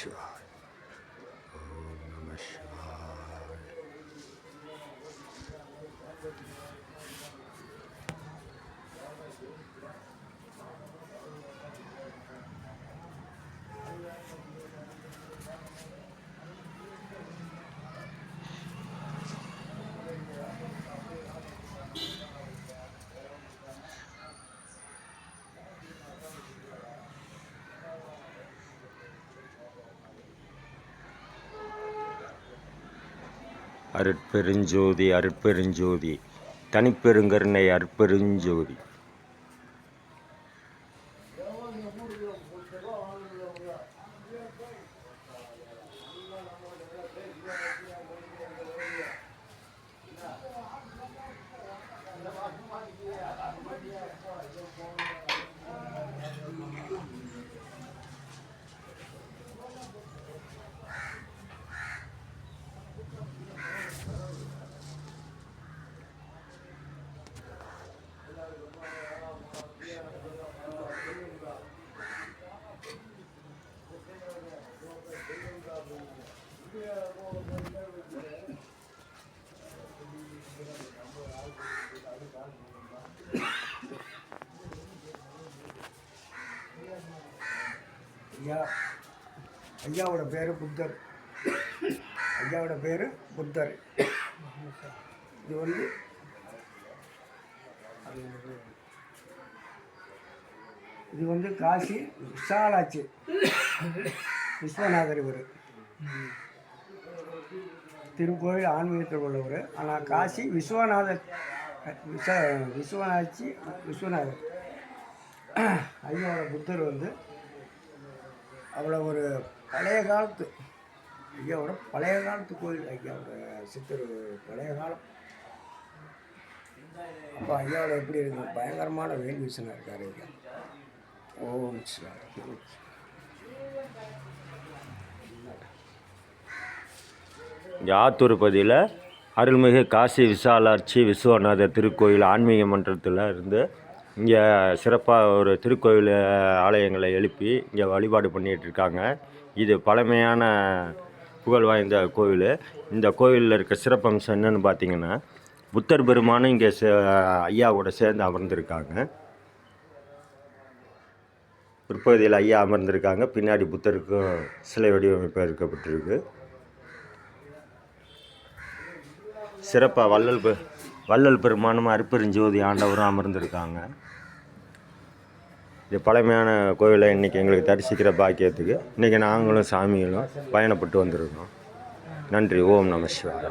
சிவாய். ஓம் நம சிவாய். அருட்பெருஞ்சோதி அருட்பெருஞ்சோதி தனிப்பெருங்கருணை அருட்பெருஞ்சோதி. ஐயாவோட பேர் புத்தர். ஐயாவோட பேர் புத்தர். இது வந்து காசி விசாலாட்சி விஸ்வநாதர். இவர் திருக்கோயில் ஆன்மீகத்தில் உள்ளவர். ஆனால் காசி விஸ்வநாதர் விஸ்வநாதர் ஐயாவோட புத்தர் வந்து அவ்வளோ ஒரு பழைய காலத்து கோயில். ஐயாவோட சித்தர் பழைய காலம். அப்போ ஐயாவோட எப்படி இருக்கு, பயங்கரமான வேல் வீசனாக இருக்கார் ஐயா. ஓம் சிவாய். ஆத்தூர் பகுதியில் அருள்மிகு காசி விசாலாட்சி விஸ்வநாதர் திருக்கோயில் ஆன்மீக மன்றத்தில் இருந்து இங்கே சிறப்பாக ஒரு திருக்கோயில் ஆலயங்களை எழுப்பி இங்கே வழிபாடு பண்ணிகிட்டு இருக்காங்க. இது பழமையான புகழ் வாய்ந்த கோவில். இந்த கோவிலில் இருக்க சிறப்பம்சம் என்னென்னு பார்த்தீங்கன்னா, புத்தர் பெருமானும் இங்கே ஐயாவோட சேர்ந்து அமர்ந்திருக்காங்க. பிற்பகுதியில் ஐயா அமர்ந்திருக்காங்க. பின்னாடி புத்தருக்கும் சிலை வடிவமைப்பு இருக்கப்பட்டிருக்கு. சிறப்பாக வள்ளல் பெருமானும் அருட்பெருஞ்சோதி ஆண்டவரும் அமர்ந்திருக்காங்க. இது பழமையான கோவிலை இன்றைக்கி எங்களுக்கு தரிசிக்கிற பாக்கியத்துக்கு இன்றைக்கி நாங்களும் சாமிகளும் பயணப்பட்டு வந்திருக்கோம். நன்றி. ஓம் நம சிவாய.